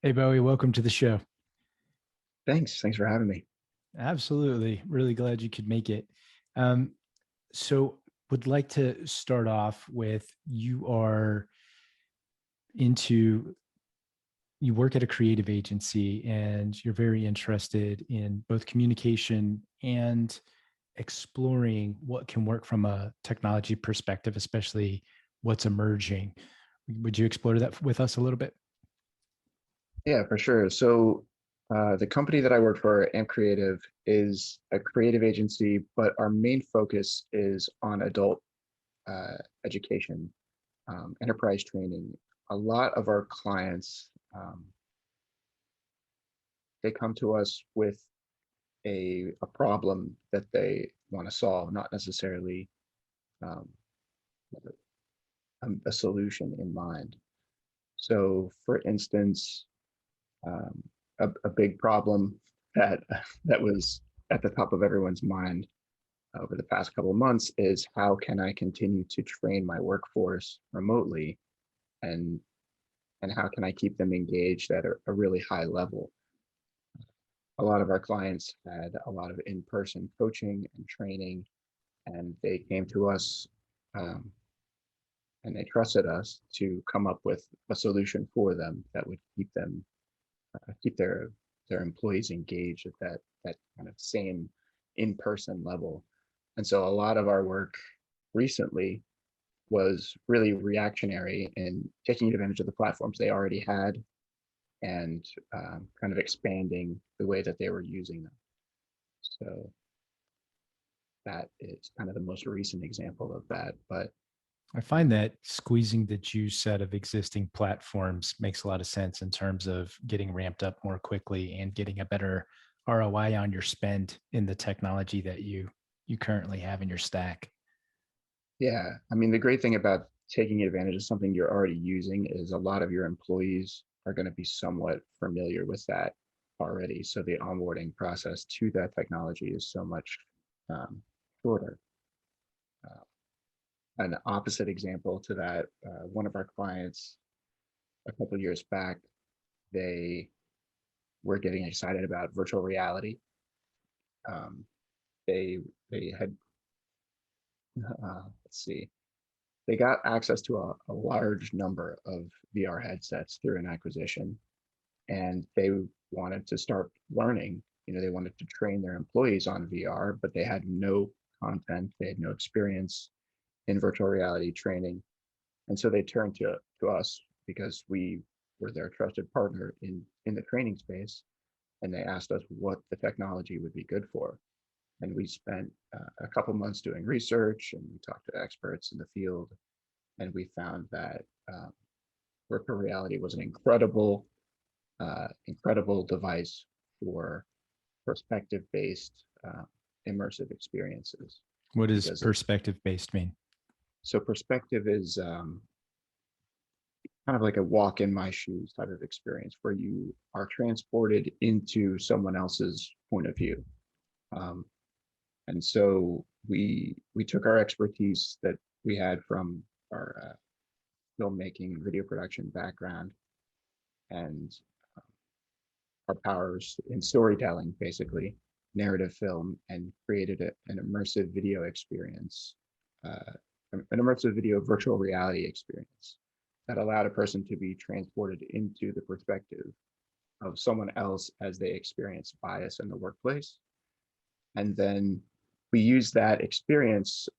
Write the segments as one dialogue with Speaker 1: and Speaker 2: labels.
Speaker 1: Hey, Bowie, welcome to the show.
Speaker 2: Thanks for having me.
Speaker 1: Absolutely. Really glad you could make it. Um, so, would like to start off with you are into, you work at a creative agency and you're very interested in both communication and exploring what can work from a technology perspective, especially what's emerging. Would you explore that with us a little bit?
Speaker 2: Yeah, for sure. The company that I work for, Amp Creative, is a creative agency, but our main focus is on adult education, enterprise training. A lot of our clients, they come to us with a problem that they want to solve, not necessarily um, a solution in mind. So, for instance, um, a big problem that that was at the top of everyone's mind over the past couple of months is how can I continue to train my workforce remotely and and how can I keep them engaged at a really high level. A lot of our clients had a lot of in-person coaching and training, and they came to us um, and they trusted us to come up with a solution for them that would keep their employees engaged at that kind of same in-person level. And so a lot of our work recently was really reactionary in taking advantage of the platforms they already had and kind of expanding the way that they were using them. So that is kind of the most recent example of that. But
Speaker 1: I find that squeezing the juice out of existing platforms makes a lot of sense in terms of getting ramped up more quickly and getting a better ROI on your spend in the technology that you currently have in your stack.
Speaker 2: yeah, I mean, the great thing about taking advantage of something you're already using is a lot of your employees are going to be somewhat familiar with that already. So the onboarding process to that technology is so much um, shorter. Uh, an opposite example to that, one of our clients a couple of years back, they were getting excited about virtual reality. Um, they had let's see, they got access to a large number of VR headsets through an acquisition, and they wanted to start learning. They wanted to train their employees on VR, but they had no content, they had no experience in virtual reality training, and so they turned to us because we were their trusted partner in the training space, and they asked us what the technology would be good for. And we spent a couple months doing research, and we talked to experts in the field, and we found that virtual reality was an incredible device for perspective-based immersive experiences.
Speaker 1: What does
Speaker 2: Because
Speaker 1: perspective based mean?
Speaker 2: perspective is kind of like a walk in my shoes type of experience where you are transported into someone else's point of view. Um, and so we took our expertise that we had from our filmmaking, video production background, and our powers in storytelling, basically narrative film, and created an immersive video experience, uh, an immersive video virtual reality experience that allowed a person to be transported into the perspective of someone else as they experience bias in the workplace. And then we use that experience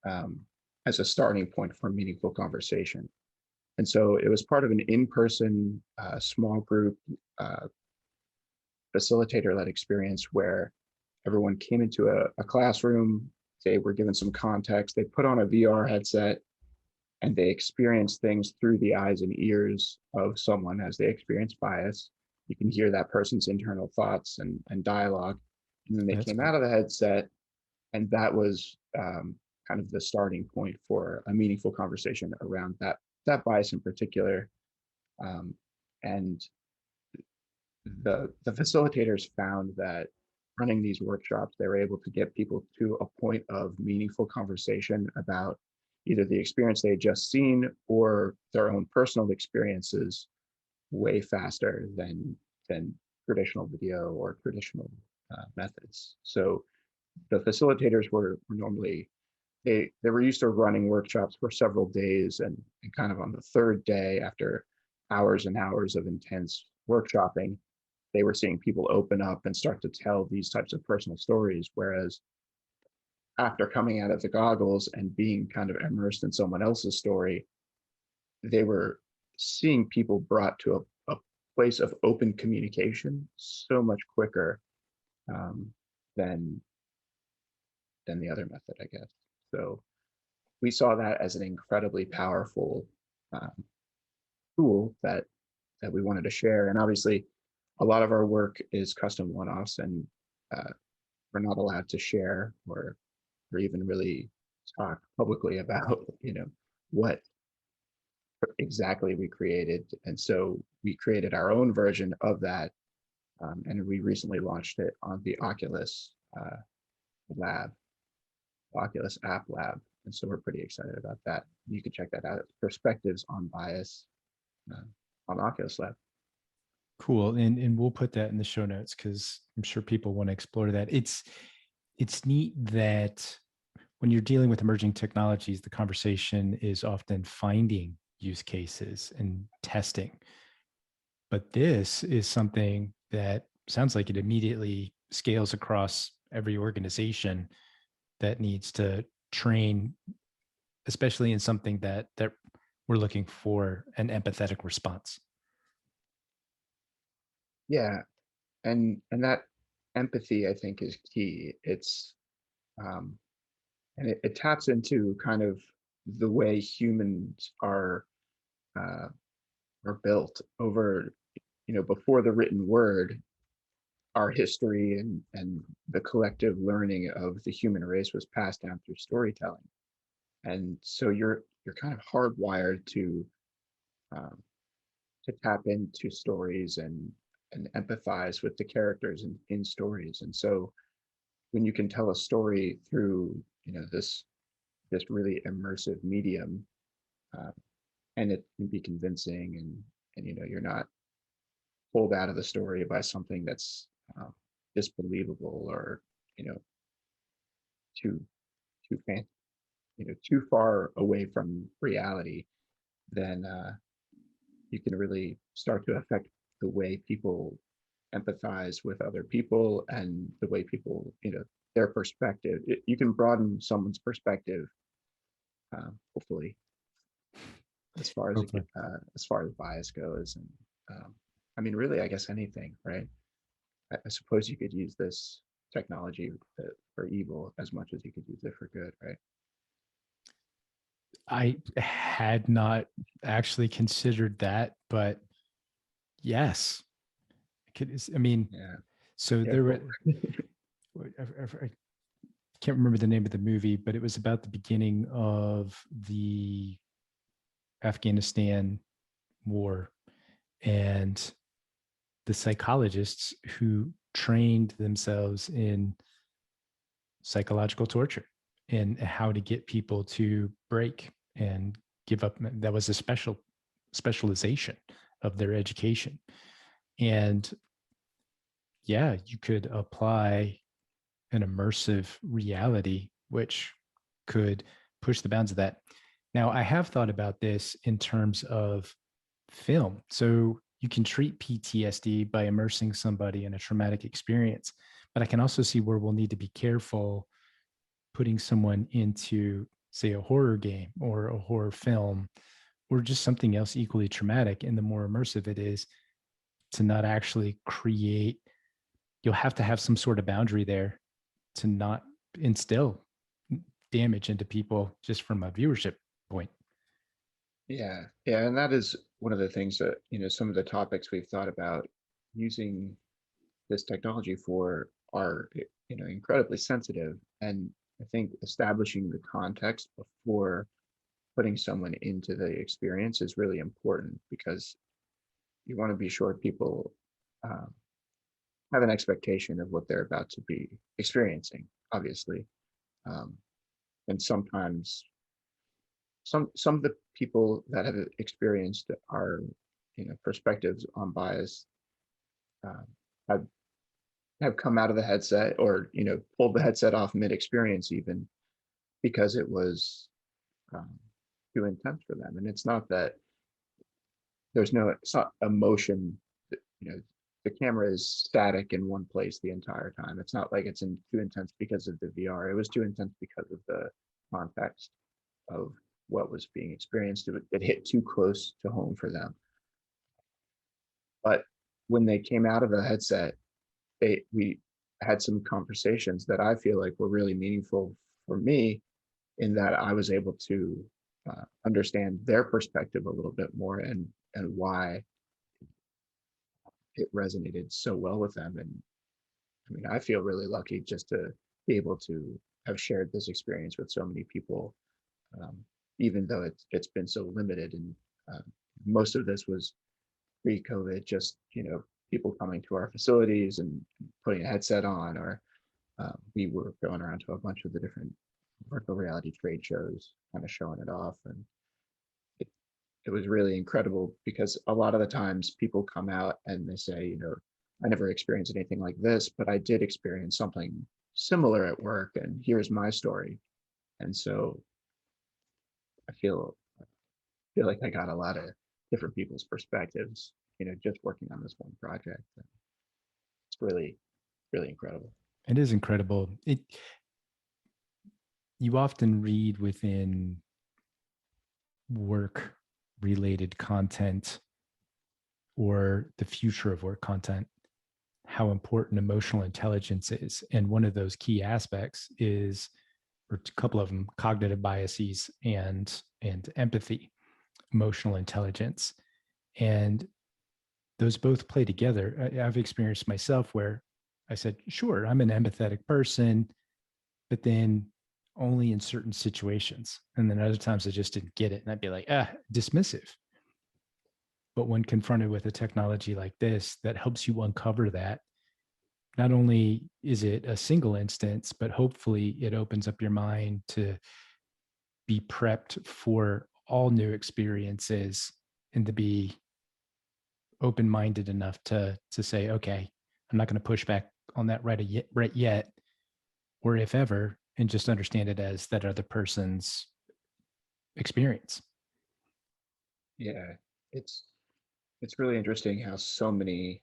Speaker 2: as a starting point for meaningful conversation. And so it was part of an in-person small group uh, facilitator-led experience where everyone came into a classroom. They were given some context. They put on a VR headset and they experienced things through the eyes and ears of someone as they experience bias. You can hear that person's internal thoughts and dialogue. And then they
Speaker 1: That's
Speaker 2: came
Speaker 1: cool.
Speaker 2: out of the headset, and that was kind of the starting point for a meaningful conversation around that bias in particular. Um, and the facilitators found that running these workshops, they were able to get people to a point of meaningful conversation about either the experience they had just seen or their own personal experiences way faster than traditional video or traditional methods. So the facilitators were normally, they were used to running workshops for several days, and kind of on the third day, after hours and hours of intense workshopping, they were seeing people open up and start to tell these types of personal stories. Whereas after coming out of the goggles and being kind of immersed in someone else's story, they were seeing people brought to a place of open communication so much quicker, um, than the other method, I guess. So we saw that as an incredibly powerful um, tool that we wanted to share. And obviously, a lot of our work is custom one-offs, and uh, we're not allowed to share or even really talk publicly about what exactly we created. And so we created our own version of that, and we recently launched it on the Oculus lab, Oculus App Lab. And so we're pretty excited about that. You can check that out. Perspectives on Bias uh, on Oculus Lab.
Speaker 1: Cool. And we'll put that in the show notes because I'm sure people want to explore that. It's neat that when you're dealing with emerging technologies, the conversation is often finding use cases and testing. But this is something that sounds like it immediately scales across every organization that needs to train, especially in something that we're looking for an empathetic response.
Speaker 2: Yeah, and that empathy, I think, is key. It's um, and it taps into kind of the way humans uh, are built over, before the written word. Our history and the collective learning of the human race was passed down through storytelling, and so you're kind of hardwired um, to tap into stories and empathize with the characters in stories. And so when you can tell a story through this really immersive medium, uh, and it can be convincing, and you're not pulled out of the story by something that's um, disbelievable, or you know too too fan too far away from reality, then you can really start to affect the way people empathize with other people, and the way people, their perspective. You can broaden someone's perspective, hopefully,
Speaker 1: Hopefully.
Speaker 2: as far as bias goes. And I mean, really, I guess anything, right? I suppose you could use this technology for evil as much as you could use it for good, right?
Speaker 1: I had not actually considered that, but yes, I mean,
Speaker 2: Yeah,
Speaker 1: so there
Speaker 2: careful.
Speaker 1: were, I can't remember the name of the movie, but it was about the beginning of the Afghanistan war, and the psychologists who trained themselves in psychological torture and how to get people to break and give up. That was a specialization of their education. And yeah, you could apply an immersive reality, which could push the bounds of that. Now, I have thought about this in terms of film. So you can treat PTSD by immersing somebody in a traumatic experience, but I can also see where we'll need to be careful putting someone into, say, a horror game or a horror film or just something else equally traumatic. And the more immersive it is, to not actually create, you'll have to have some sort of boundary there to not instill damage into people just from a viewership point.
Speaker 2: Yeah, yeah, and that is one of the things that, some of the topics we've thought about using this technology for are, incredibly sensitive. And I think establishing the context before putting someone into the experience is really important, because you want to be sure people um, have an expectation of what they're about to be experiencing, obviously. Um, and sometimes some of the people that have experienced our perspectives on bias, um, have have come out of the headset, or pulled the headset off mid experience, even because it was um, too intense for them. And it's not that it's not emotion. you know the camera is static in one place the entire time. It's not like it's too intense because of the VR. It was too intense because of the context of what was being experienced. It hit too close to home for them. But when they came out of the headset, we had some conversations that I feel like were really meaningful for me, in that I was able to understand their perspective a little bit more, and why it resonated so well with them. And I mean, I feel really lucky just to be able to have shared this experience with so many people, um, even though it's been so limited. And uh, most of this was pre-COVID, just people coming to our facilities and putting a headset on, or we were going around to a bunch of the different virtual reality trade shows, kind of showing it off. And it, it was really incredible, because a lot of the times people come out and they say, I never experienced anything like this, but I did experience something similar at work, and here's my story. And so I feel like I got a lot of different people's perspectives, just working on this one project. It's really, really incredible.
Speaker 1: It is incredible. You often read within work related content or the future of work content how important emotional intelligence is. And one of those key aspects is, or a couple of them, cognitive biases and empathy, emotional intelligence. And those both play together. I've experienced myself where I said, sure, I'm an empathetic person, but then only in certain situations. And then other times I just didn't get it. And I'd be like, dismissive. But when confronted with a technology like this that helps you uncover that, not only is it a single instance, but hopefully it opens up your mind to be prepped for all new experiences and to be open-minded enough to say, okay, I'm not going to push back on that right yet, or if ever, and just understand it as that other person's experience.
Speaker 2: Yeah, it's it's really interesting how so many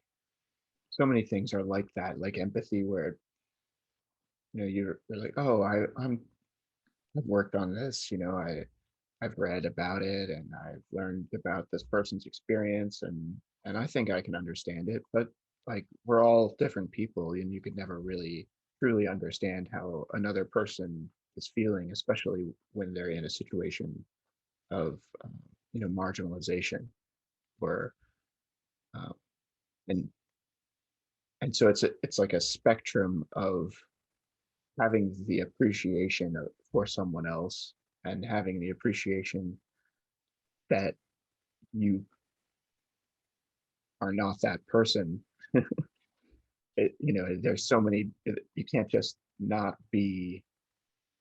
Speaker 2: things are like that, like empathy, where you're like, oh, I've worked on this, I've read about it, and I've learned about this person's experience, and I think I can understand it. But like, we're all different people, and you could never really truly understand how another person is feeling, especially when they're in a situation of marginalization, or um, and so it's like a spectrum of having the appreciation for someone else, and having the appreciation that you are not that person. There's so many. You can't just not be,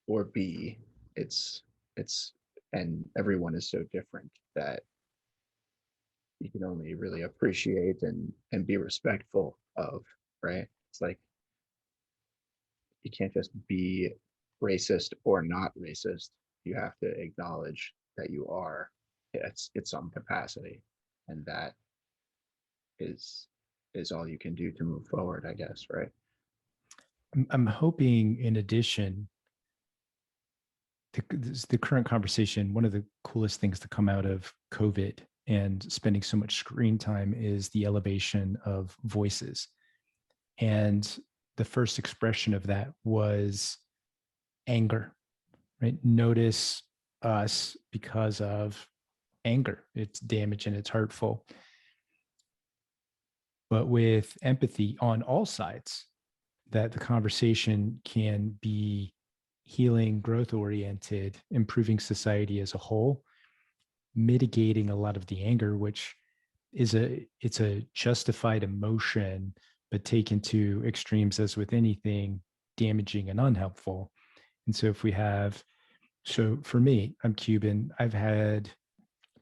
Speaker 2: or be. It's it's and everyone is so different that you can only really appreciate and be respectful of, right? It's like, you can't just be racist or not racist. You have to acknowledge that you are, it's some capacity, and that is all you can do to move forward, I guess, right?
Speaker 1: I'm hoping, in addition, the current conversation, one of the coolest things to come out of COVID and spending so much screen time is the elevation of voices. And the first expression of that was anger, right? Notice us because of anger. It's damaging, it's hurtful. But with empathy on all sides, that the conversation can be healing, growth oriented, improving society as a whole, mitigating a lot of the anger, which it's a justified emotion, but taken to extremes, as with anything, damaging and unhelpful. And so if we have, so for me, I'm Cuban, I've had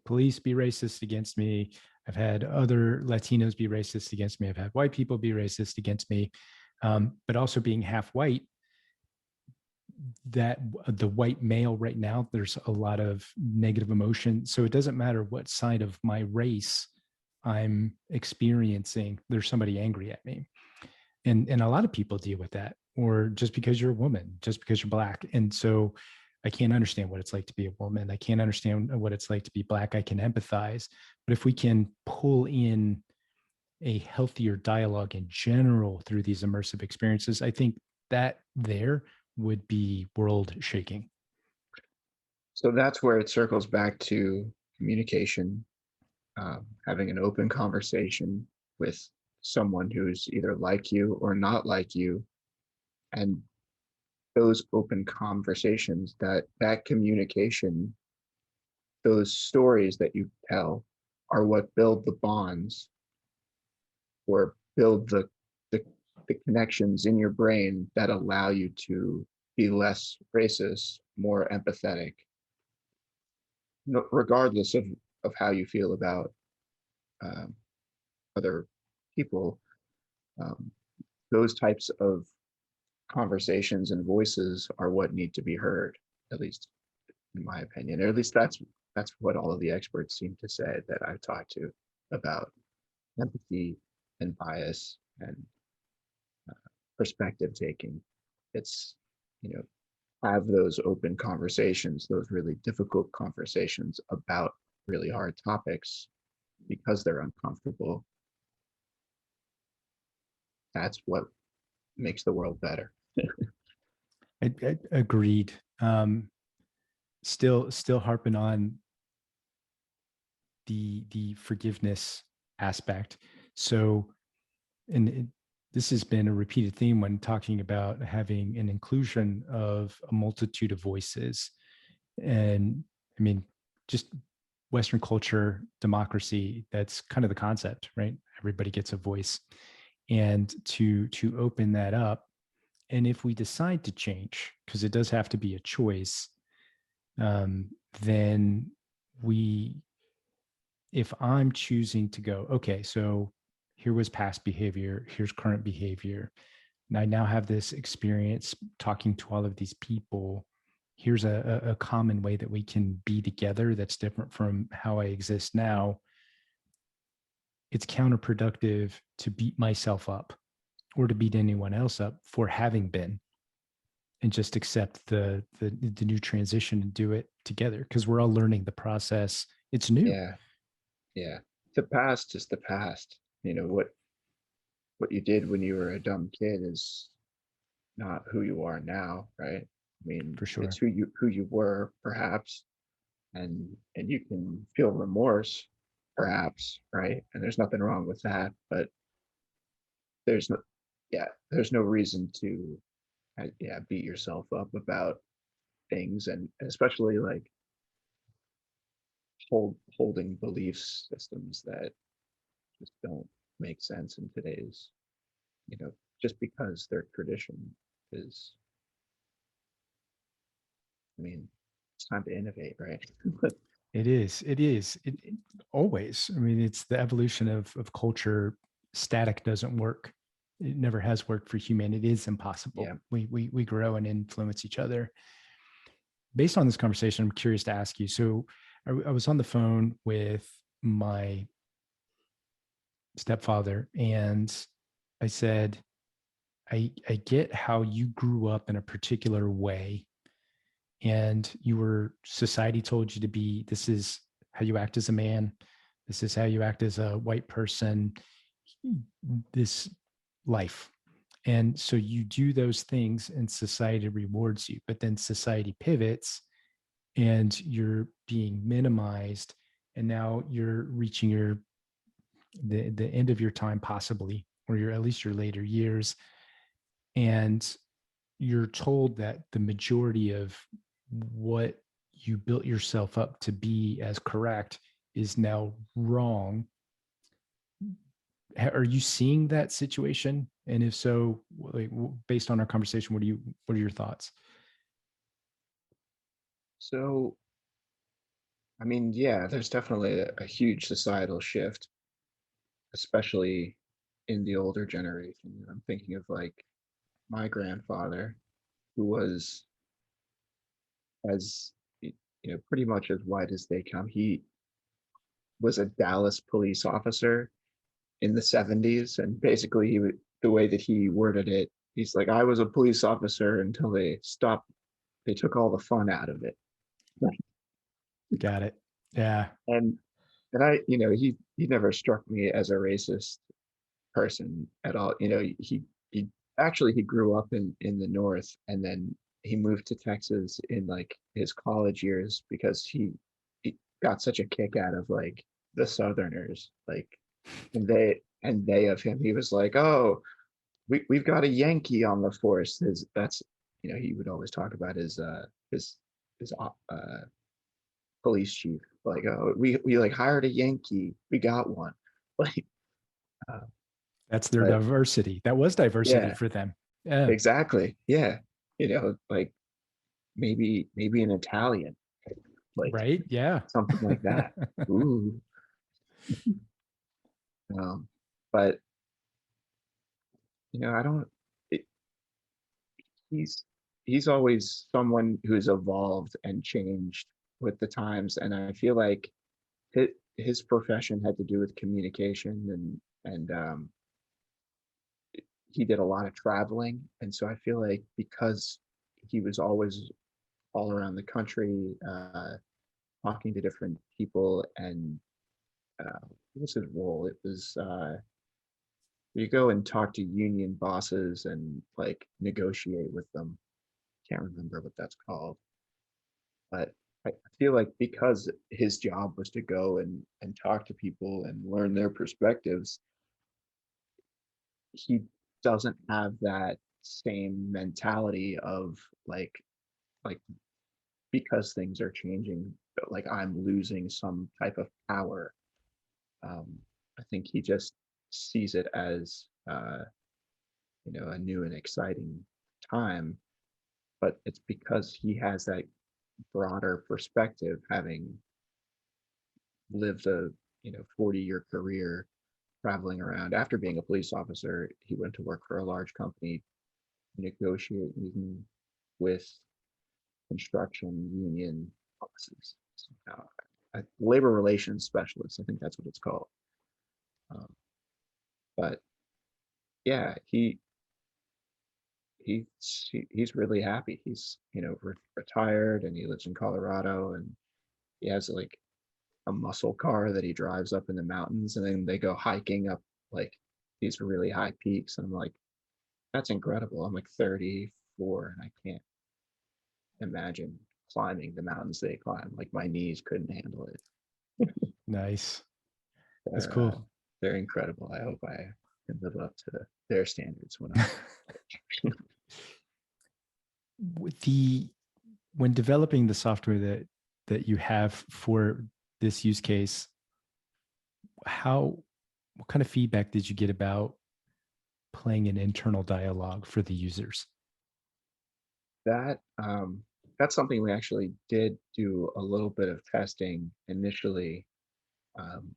Speaker 1: police be racist against me. I've had other Latinos be racist against me. I've had white people be racist against me. But also being half white, that the white male right now, there's a lot of negative emotion. So it doesn't matter what side of my race I'm experiencing, there's somebody angry at me. And a lot of people deal with that, or just because you're a woman, just because you're black. And so I can't understand what it's like to be a woman. I can't understand what it's like to be black. I can empathize. But if we can pull in a healthier dialogue in general through these immersive experiences, I think that there would be world shaking.
Speaker 2: So that's where it circles back to communication, having an open conversation with someone who's either like you or not like you, and those open conversations, that communication, those stories that you tell are what build the bonds or build the, the connections in your brain that allow you to be less racist, more empathetic, regardless of how you feel about um, other people. Um, those types of conversations and voices are what need to be heard, at least in my opinion, or at least that's what all of the experts seem to say that I've talked to about empathy and bias and perspective taking. It's, you know, have those open conversations, those really difficult conversations about really hard topics because they're uncomfortable. That's what makes the world better.
Speaker 1: I agreed. Still harping on the forgiveness aspect. So, and this has been a repeated theme when talking about having an inclusion of a multitude of voices. And I mean, just Western culture, democracy, that's kind of the concept, right? Everybody gets a voice. And to open that up, and if we decide to change, because it does have to be a choice, then we, if I'm choosing to go, okay, so here was past behavior, here's current behavior, and I now have this experience talking to all of these people. Here's a common way that we can be together that's different from how I exist now. It's counterproductive to beat myself up or to beat anyone else up for having been, and just accept the new transition and do it together, because we're all learning the process. It's new.
Speaker 2: Yeah, yeah. The past is the past. You know what you did when you were a dumb kid is not who you are now, right? I mean,
Speaker 1: For
Speaker 2: it's
Speaker 1: sure.
Speaker 2: who you were perhaps, and you can feel remorse perhaps, right? And there's nothing wrong with that, but there's no, yeah, there's no reason to yeah, beat yourself up about things, and especially like holding belief systems that just don't make sense in today's, you know, just because their tradition is, I mean, it's time to innovate, right?
Speaker 1: It is. It is. It always. I mean, it's the evolution of culture. Static doesn't work. It never has worked for humanity. It is
Speaker 2: Yeah.
Speaker 1: impossible. We grow and influence each other. Based on this conversation, I'm curious to ask you. So, I was on the phone with my stepfather, and I said, I get how you grew up in a particular way, and you were, society told you to be, this is how you act as a man, this is how you act as a white person, this life. And so you do those things and society rewards you, but then society pivots and you're being minimized, and now you're reaching the end of your time possibly, or your, at least your later years, and you're told that the majority of what you built yourself up to be as correct is now wrong. Are you seeing that situation? And if so, like, based on our conversation, what are your thoughts?
Speaker 2: So I mean, yeah, there's definitely a huge societal shift, especially in the older generation. I'm thinking of like my grandfather, who was as pretty much as white as they come. He was a Dallas police officer in the 70s, and basically the way that he worded it, he's like, I was a police officer until they took all the fun out of it.
Speaker 1: Got it. Yeah.
Speaker 2: And he never struck me as a racist person at all. He actually he grew up in the North, and then he moved to Texas in like his college years because he got such a kick out of like the Southerners, like, and they of him. He was like, oh, we've got a Yankee on the force. That's he would always talk about his police chief, like, oh, we like hired a Yankee, we got one, like, uh,
Speaker 1: That's their
Speaker 2: but
Speaker 1: diversity. That was diversity
Speaker 2: yeah,
Speaker 1: for them. Yeah.
Speaker 2: exactly, yeah, like maybe an Italian, like
Speaker 1: Right. Yeah.
Speaker 2: something like that. Ooh, um, but I don't. It, he's he's always someone who's evolved and changed with the times, and I feel like his profession had to do with communication, and he did a lot of traveling, and so I feel like because he was always all around the country, talking to different people, and what was his role? It was you go and talk to union bosses and like negotiate with them. Can't remember what that's called, but I feel like because his job was to go and talk to people and learn their perspectives, he doesn't have that same mentality of like because things are changing, but like I'm losing some type of power. I think he just sees it as a new and exciting time, but it's because he has that broader perspective, having lived a 40-year career traveling around. After being a police officer, he went to work for a large company, negotiating with construction union bosses. Labor relations specialist, I think that's what it's called. Um, but yeah, he's really happy. He's retired, and he lives in Colorado, and he has like a muscle car that he drives up in the mountains, and then they go hiking up like these really high peaks. And I'm like, that's incredible. I'm like 34, and I can't imagine climbing the mountains they climb. Like my knees couldn't handle it.
Speaker 1: Nice. That's
Speaker 2: They're
Speaker 1: cool.
Speaker 2: they're incredible. I hope I can live up to their standards when I'm
Speaker 1: With the when developing the software that you have for this use case, how what kind of feedback did you get about playing an internal dialogue for the users?
Speaker 2: that. That's something we actually did do a little bit of testing initially. Um,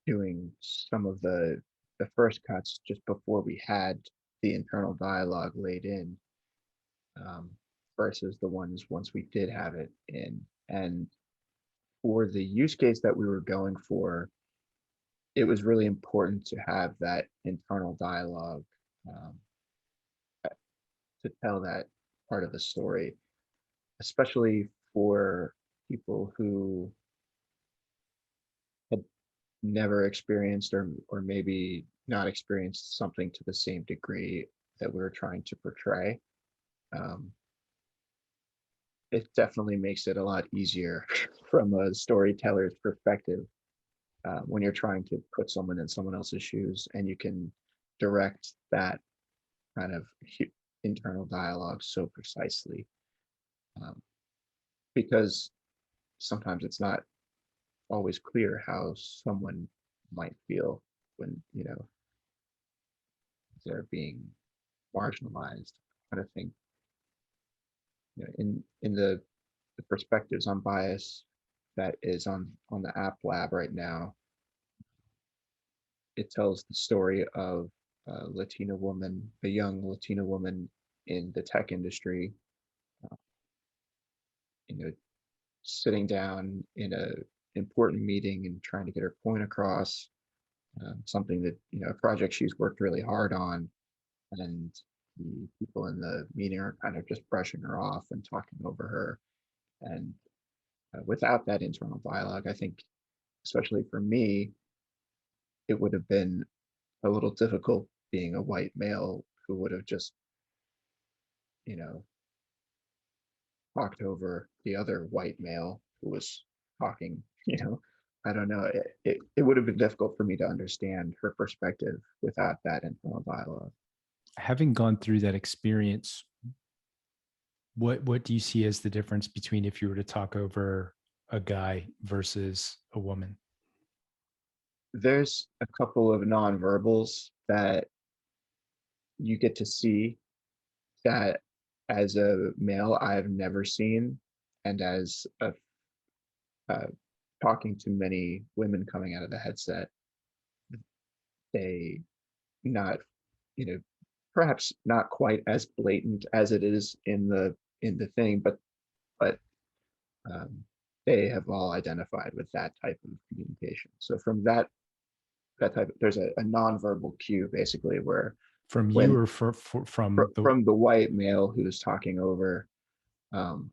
Speaker 2: doing some of the first cuts just before we had the internal dialogue laid in, um, versus the ones once we did have it in. And for the use case that we were going for, it was really important to have that internal dialogue, um, to tell that part of the story, especially for people who had never experienced or maybe not experienced something to the same degree that we were trying to portray. Um, it definitely makes it a lot easier from a storyteller's perspective, when you're trying to put someone in someone else's shoes, and you can direct that kind of internal dialogue so precisely, um, because sometimes it's not always clear how someone might feel when they're being marginalized. I kind of think in the perspectives on bias that is on the app lab right now. It tells the story of a Latina woman, a young Latina woman in the tech industry, uh, you know, sitting down in a important meeting and trying to get her point across, something that, a project she's worked really hard on, and the people in the meeting are kind of just brushing her off and talking over her. And without that internal dialogue, I think, especially for me, it would have been a little difficult being a white male who would have just, you know, talked over the other white male who was talking, I don't know. It would have been difficult for me to understand her perspective without that internal dialogue.
Speaker 1: Having gone through that experience, what do you see as the difference between if you were to talk over a guy versus a woman?
Speaker 2: There's a couple of nonverbals that you get to see that as a male I've never seen, and as a uh, talking to many women coming out of the headset, they not, you know, perhaps not quite as blatant as it is in the thing, but um, they have all identified with that type of communication. So from that type, there's a nonverbal cue basically where
Speaker 1: From you
Speaker 2: when
Speaker 1: or from the
Speaker 2: from the white male who's talking over, um,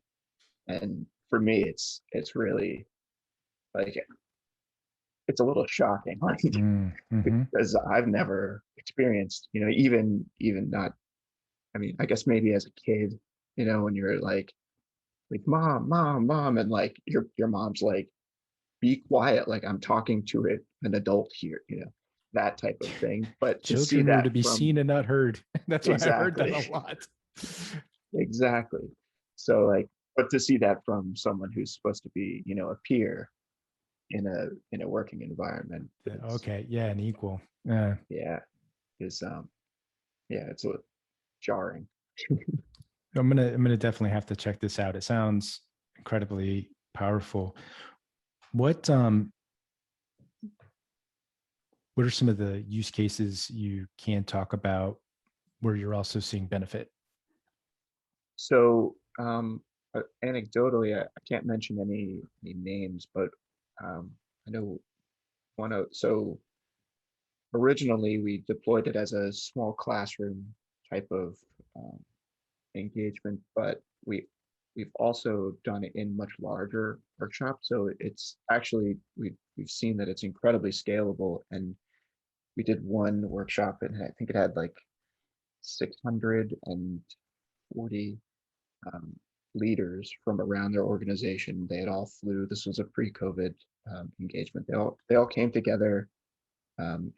Speaker 2: and for me, it's really like it's a little shocking, like
Speaker 1: mm-hmm.
Speaker 2: because I've never experienced, even not. I mean, I guess maybe as a kid, when you're like mom, mom, mom, and like your mom's like, be quiet, like I'm talking to an adult here, that type of thing. But to see
Speaker 1: Children are
Speaker 2: that
Speaker 1: to be
Speaker 2: from
Speaker 1: seen and not heard. That's why I've heard that
Speaker 2: exactly,
Speaker 1: a lot.
Speaker 2: exactly. So like, but to see that from someone who's supposed to be, a peer in a working environment is,
Speaker 1: Okay, yeah, an equal.
Speaker 2: yeah, is yeah, it's a jarring.
Speaker 1: I'm gonna definitely have to check this out. It sounds incredibly powerful. What what are some of the use cases you can talk about where you're also seeing benefit?
Speaker 2: So anecdotally, I can't mention any names, but I know one of so originally we deployed it as a small classroom type of um, engagement, but we've also done it in much larger workshops. So it's actually we've seen that it's incredibly scalable. And we did one workshop, and I think it had like 640 um, leaders from around their organization. They had all flew. This was a pre-COVID engagement. They all came together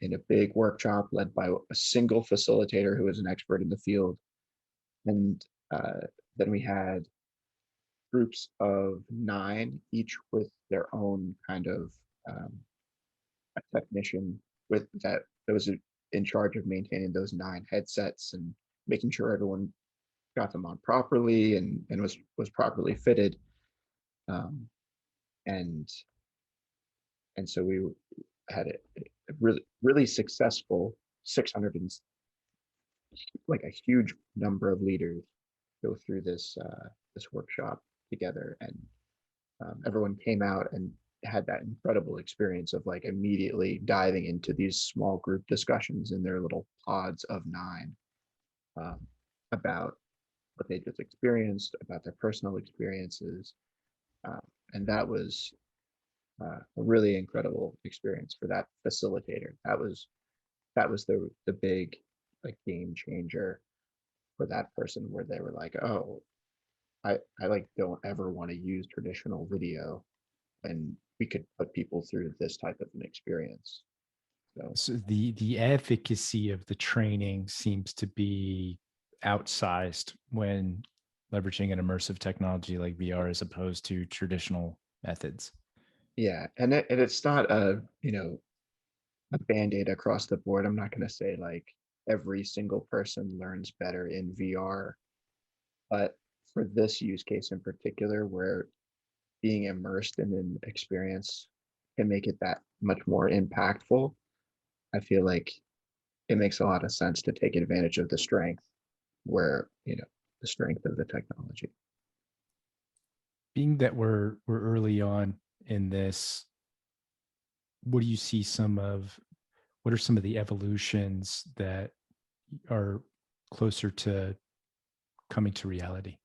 Speaker 2: in a big workshop led by a single facilitator who was an expert in the field. And then we had groups of 9, each with their own kind of a technician that was in charge of maintaining those 9 headsets and making sure everyone got them on properly and was properly fitted. Um, and and so we had a really really successful 600 and like a huge number of leaders go through this workshop together, and everyone came out and had that incredible experience of like immediately diving into these small group discussions in their little pods of 9, um, about what they just experienced, about their personal experiences, um, and that was a really incredible experience for that facilitator. That was the big like game changer for that person, where they were like, oh, I like don't ever want to use traditional video, and we could put people through this type of an experience. So
Speaker 1: So the efficacy of the training seems to be outsized when leveraging an immersive technology like VR as opposed to traditional methods.
Speaker 2: yeah, and it's not a band-aid across the board. I'm not going to say like every single person learns better in VR, but for this use case in particular, where being immersed in an experience can make it that much more impactful. I feel like it makes a lot of sense to take advantage of the strength where, the strength of the technology.
Speaker 1: Being that we're early on in this, what do you see what are some of the evolutions that are closer to coming to reality?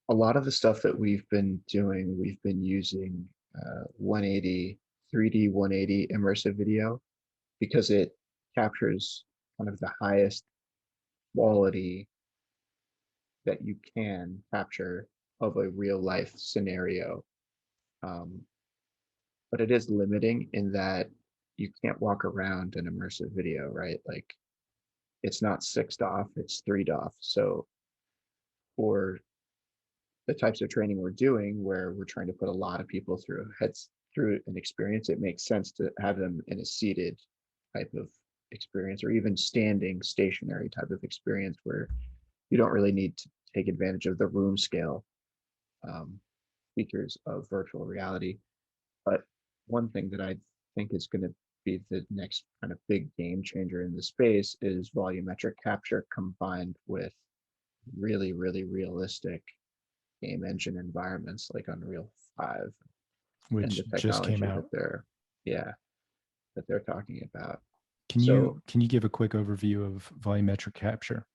Speaker 2: A lot of the stuff that we've been doing, we've been using 180, 3D 180 immersive video because it captures kind of the highest quality that you can capture of a real life scenario. Um, but it is limiting in that you can't walk around an immersive video, right? Like it's not 6 DoF, it's 3 DoF. So for the types of training we're doing, where we're trying to put a lot of people through an experience, it makes sense to have them in a seated type of experience, or even standing stationary type of experience where you don't really need to take advantage of the room scale um, features of virtual reality. But one thing that I think is going to be the next kind of big game changer in the space is volumetric capture combined with really, really realistic game engine environments like Unreal 5 and the
Speaker 1: Which just came
Speaker 2: technology
Speaker 1: out.
Speaker 2: yeah, that they're talking about.
Speaker 1: Can
Speaker 2: So,
Speaker 1: you give a quick overview of volumetric capture?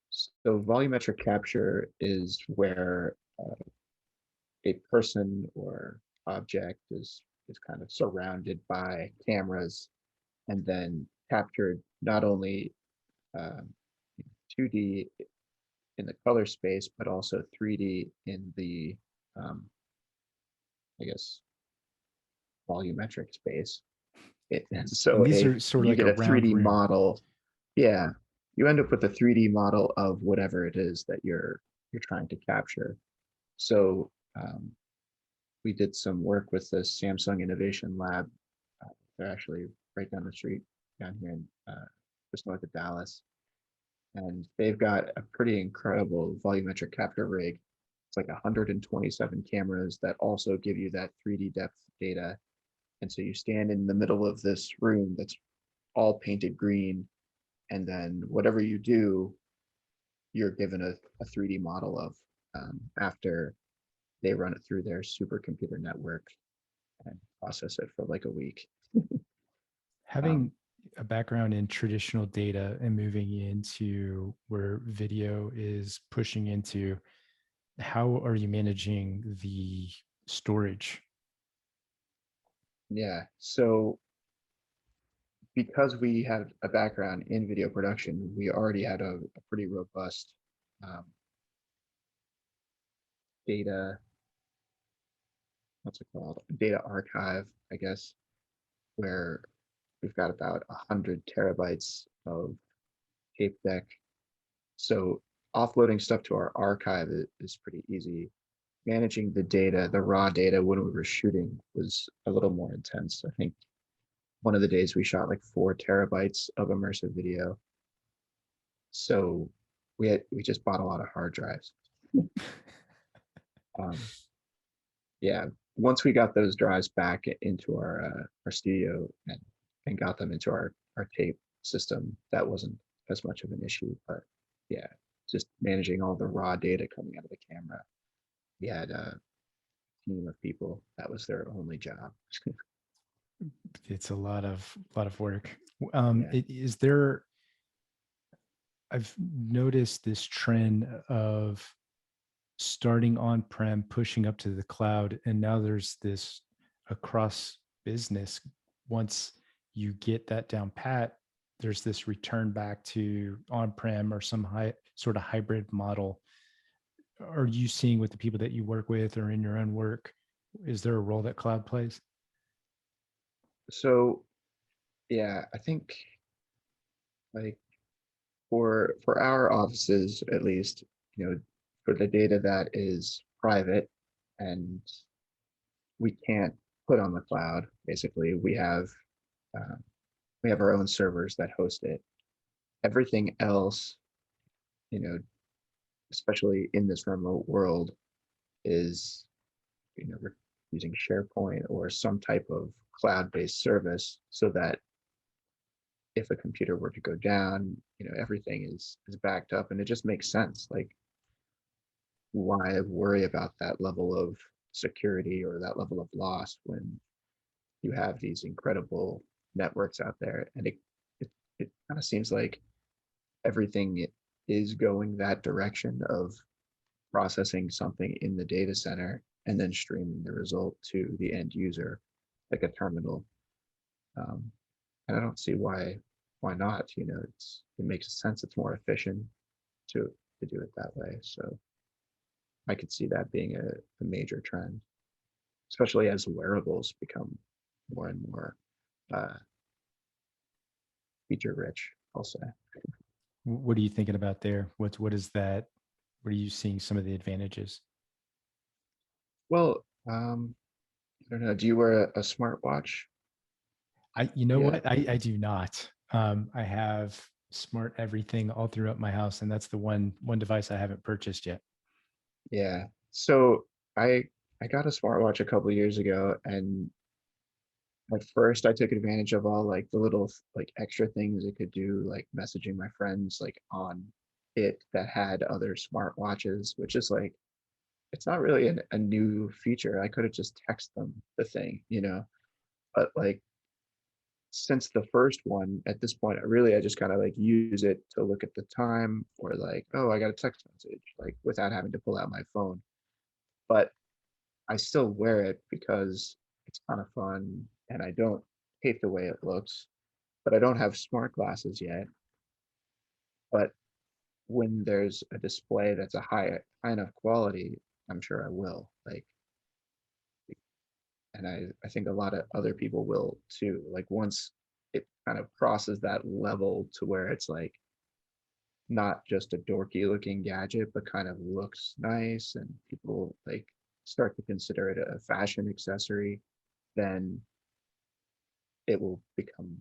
Speaker 2: so volumetric capture is where a person or object is kind of surrounded by cameras and then captured not only um, 2D in the color space, but also 3D in the, um, I guess, volumetric space. And
Speaker 1: And
Speaker 2: so
Speaker 1: these are sort of
Speaker 2: you
Speaker 1: like
Speaker 2: get
Speaker 1: a
Speaker 2: a
Speaker 1: round
Speaker 2: 3D
Speaker 1: room.
Speaker 2: model. Yeah, you end up with a 3D model of whatever it is that you're trying to capture. So we did some work with the Samsung Innovation Lab. They're actually right down the street down here in just north of Dallas, and they've got a pretty incredible volumetric capture rig. It's like 127 cameras that also give you that 3D depth data. And so you stand in the middle of this room that's all painted green, and then whatever you do, you're given a 3D model of after they run it through their supercomputer network and process it for like a week. Um,
Speaker 1: Having a background in traditional data and moving into where video is pushing into, how are you managing the storage?
Speaker 2: yeah, so because we had a background in video production, we already had a pretty robust um, data, what's it called? Data archive, I guess, where we've got about 100 TB of tape deck. So offloading stuff to our archive is pretty easy. Managing the data, the raw data when we were shooting was a little more intense. I think one of the days we shot like 4 TB of immersive video. So we just bought a lot of hard drives. Um, yeah, once we got those drives back into our studio and got them into our tape system, that wasn't as much of an issue. But yeah, just managing all the raw data coming out of the camera. We had a team of people that was their only job.
Speaker 1: It's a lot of work.
Speaker 2: Yeah.
Speaker 1: Is there? I've noticed this trend of starting on-prem, pushing up to the cloud, and now there's this across business. Once you get that down pat, there's this return back to on-prem or some sort of hybrid model. Are you seeing with the people that you work with or in your own work? Is there a role that cloud plays?
Speaker 2: So yeah, I think like for our offices at least, for the data that is private and we can't put on the cloud, basically uh, we have our own servers that host it. Everything else, you know, especially in this remote world, is we're using SharePoint or some type of cloud-based service so that if a computer were to go down, everything is backed up, and it just makes sense. Like, why worry about that level of security or that level of loss when you have these incredible networks out there? And it kind of seems like everything is going that direction of processing something in the data center and then streaming the result to the end user, like a terminal. Um, and I don't see why not. It makes sense. It's more efficient to do it that way. So I could see that being a major trend, especially as wearables become more and more uh, feature rich, I'll say.
Speaker 1: What are you thinking about there? What is that? What are you seeing some of the advantages?
Speaker 2: Well, I don't know. Do you wear a smartwatch?
Speaker 1: You know
Speaker 2: Yeah.
Speaker 1: what? I do not. I have smart everything all throughout my house, and that's the one device I haven't purchased yet.
Speaker 2: Yeah. So I I got a smartwatch a couple years ago, and at first I took advantage of all like the little like extra things it could do, like messaging my friends like on it that had other smartwatches, which is like it's not really a new feature. I could have just text them the thing. But like since the first one, at this point, I just kind of like use it to look at the time or like, oh, I got a text message, like without having to pull out my phone. But I still wear it because it's kind of fun and I don't hate the way it looks, but I don't have smart glasses yet. But when there's a display that's a high enough quality, I'm sure I will. Like, and I think a lot of other people will too. Like once it kind of crosses that level to where it's like not just a dorky looking gadget, but kind of looks nice and people like start to consider it a fashion accessory, then it will become,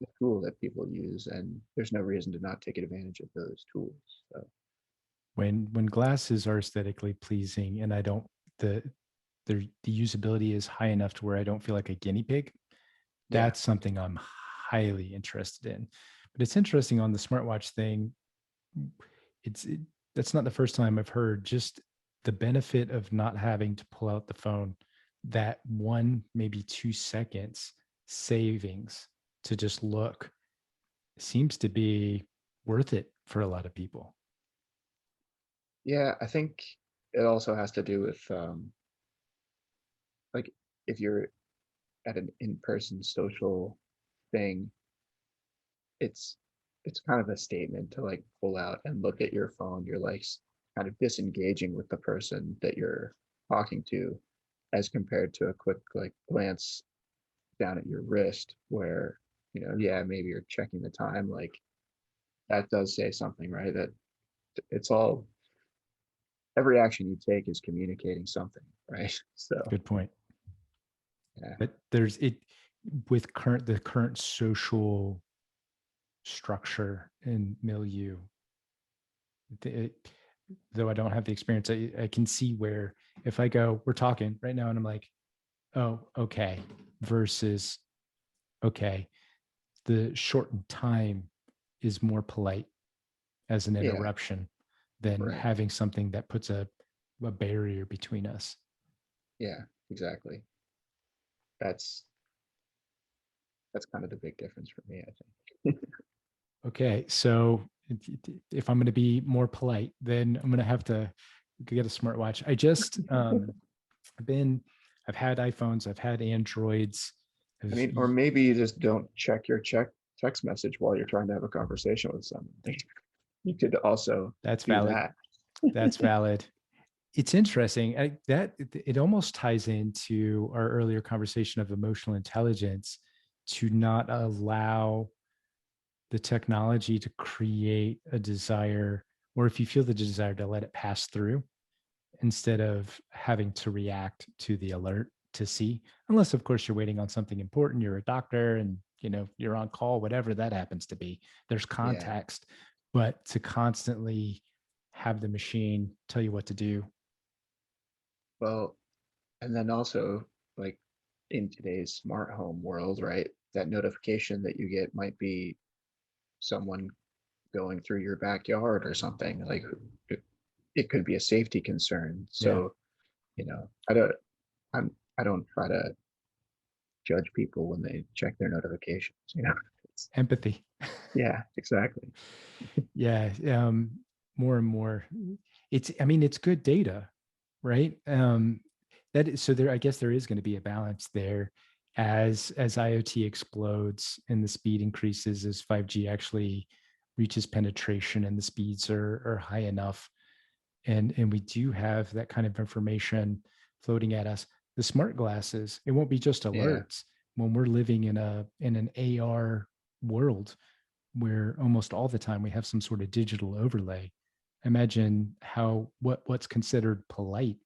Speaker 2: the tool that people use. And there's no reason to not take advantage of those tools. So
Speaker 1: When glasses are aesthetically pleasing, and I don't the the usability is high enough to where I don't feel like a guinea pig,
Speaker 2: yeah,
Speaker 1: that's something I'm highly interested in. But it's interesting on the smartwatch thing. It's that's not the first time I've heard just the benefit of not having to pull out the phone. That one, maybe 2 seconds savings to just look seems to be worth it for a lot of people.
Speaker 2: yeah, I think it also has to do with like if you're at an in-person social thing, it's it's kind of a statement to like pull out and look at your phone. You're like kind of disengaging with the person that you're talking to, as compared to a quick like glance down at your wrist where, yeah, maybe you're checking the time. Like that does say something, right? That it's all every action you take is communicating something, right? So
Speaker 1: Good point.
Speaker 2: yeah,
Speaker 1: But there's it with the current social structure and milieu. It, though I don't have the experience, I can see where if I go, we're talking right now, and I'm like, oh, okay, versus okay, the shortened time is more polite as an
Speaker 2: yeah,
Speaker 1: interruption than
Speaker 2: right,
Speaker 1: having something that puts a barrier between us.
Speaker 2: yeah, exactly. That's that's kind of the big difference for me, I think.
Speaker 1: Okay, so if I'm going to be more polite, then I'm going to have to get a smartwatch. I've been, I've had iPhones, I've had Androids.
Speaker 2: I
Speaker 1: I've,
Speaker 2: mean, or maybe you just don't check your text message while you're trying to have a conversation with someone. You could also
Speaker 1: that's
Speaker 2: do
Speaker 1: valid.
Speaker 2: that.
Speaker 1: That's valid. It's interesting that it almost ties into our earlier conversation of emotional intelligence to not allow the technology to create a desire, or if you feel the desire to let it pass through instead of having to react to the alert to see, unless of course you're waiting on something important, you're a doctor and you're on call, whatever that happens to be, there's
Speaker 2: Yeah.
Speaker 1: context. But to constantly have the machine tell you what to do.
Speaker 2: Well, And then also, like in today's smart home world, right? That notification that you get might be someone going through your backyard or something. Like it, it could be a safety concern.
Speaker 1: Yeah.
Speaker 2: So, I don't try to judge people when they check their notifications. It's,
Speaker 1: Empathy.
Speaker 2: yeah, exactly.
Speaker 1: Yeah. More and more. I mean, it's good data, right? So there, I guess there is going to be a balance there as IoT explodes and the speed increases as 5G actually reaches penetration and the speeds are high enough. And we do have that kind of information floating at us. The smart glasses, it won't be just
Speaker 2: Yeah,
Speaker 1: alerts when we're living in an AR world where almost all the time we have some sort of digital overlay. Imagine how what's considered polite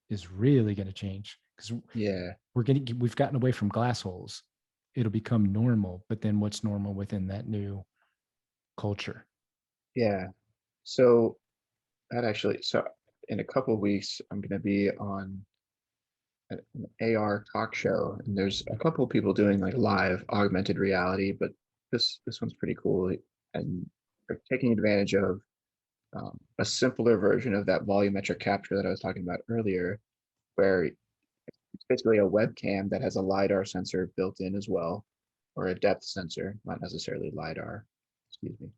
Speaker 1: is really going to change because
Speaker 2: yeah,
Speaker 1: we've gotten away from glass holes. It'll become normal, but then what's normal within that new culture?
Speaker 2: yeah. So so in a couple of weeks, I'm going to be on an AR talk show, and there's a couple of people doing like live augmented reality, but this one's pretty cool, and they're taking advantage of a simpler version of that volumetric capture that I was talking about earlier, where it's basically a webcam that has a LiDAR sensor built in as well, or a depth sensor, not necessarily LiDAR, excuse me.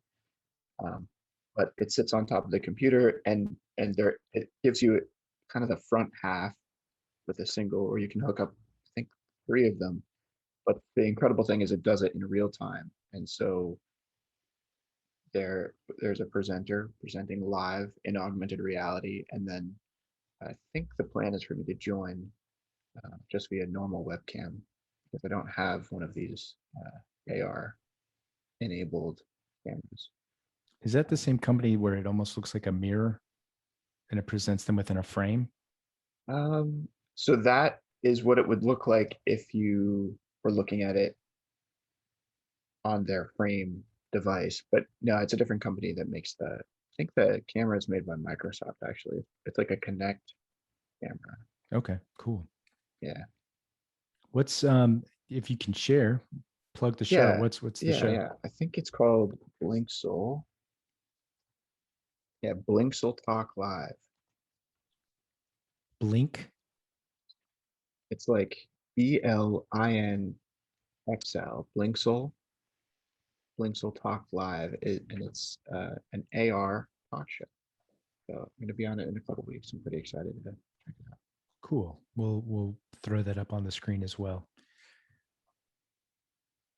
Speaker 2: Um, but it sits on top of the computer, and there it gives you kind of the front half with a single, or you can hook up, I think, three of them. But the incredible thing is it does it in real time. And so there's a presenter presenting live in augmented reality. And then I think the plan is for me to join just via normal webcam because I don't have one of these AR enabled cameras.
Speaker 1: Is that the same company where it almost looks like a mirror and it presents them within a frame?
Speaker 2: So that is what it would look like if you were looking at it on their frame device. But no, it's a different company that makes I think the camera is made by Microsoft, actually. It's like a Connect camera.
Speaker 1: Okay, cool.
Speaker 2: Yeah.
Speaker 1: What's if you can share, plug the show.
Speaker 2: Yeah.
Speaker 1: What's the
Speaker 2: Yeah.
Speaker 1: show?
Speaker 2: Yeah. I think it's called Blink Soul. Yeah. Blink Soul Talk Live.
Speaker 1: Blink.
Speaker 2: It's like BLINXL, Blink Soul. Blink Soul Talk Live. And it's an AR talk show. So I'm going to be on it in a couple weeks. I'm pretty excited to check it out.
Speaker 1: Cool. We'll throw that up on the screen as well.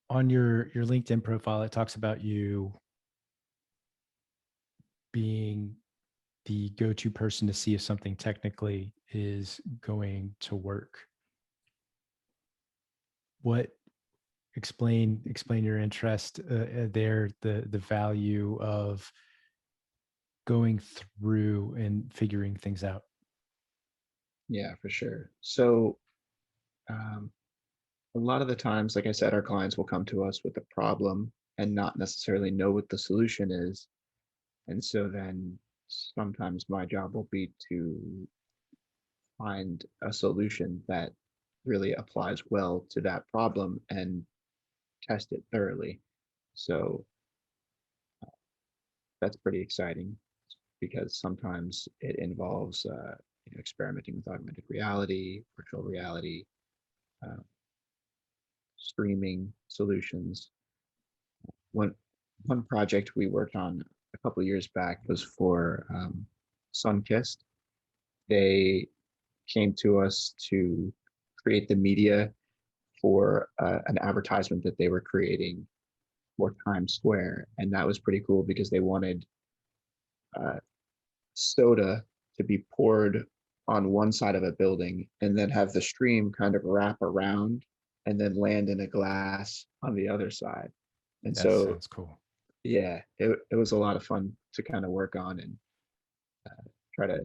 Speaker 1: On your LinkedIn profile, it talks about you being the go-to person to see if something technically is going to work. What explain your interest there, the value of going through and figuring things out.
Speaker 2: Yeah, for sure. So um, a lot of the times, like I said, our clients will come to us with a problem and not necessarily know what the solution is. And so then sometimes my job will be to find a solution that really applies well to that problem and test it thoroughly. So that's pretty exciting because sometimes it involves experimenting with augmented reality, virtual reality, uh, streaming solutions. One project we worked on a couple of years back was for Sunkist. They came to us to create the media for an advertisement that they were creating for Times Square, and that was pretty cool because they wanted uh, soda to be poured on one side of a building and then have the stream kind of wrap around and then land in a glass on the other side. And
Speaker 1: That
Speaker 2: so,
Speaker 1: sounds cool.
Speaker 2: yeah, it was a lot of fun to kind of work on and try to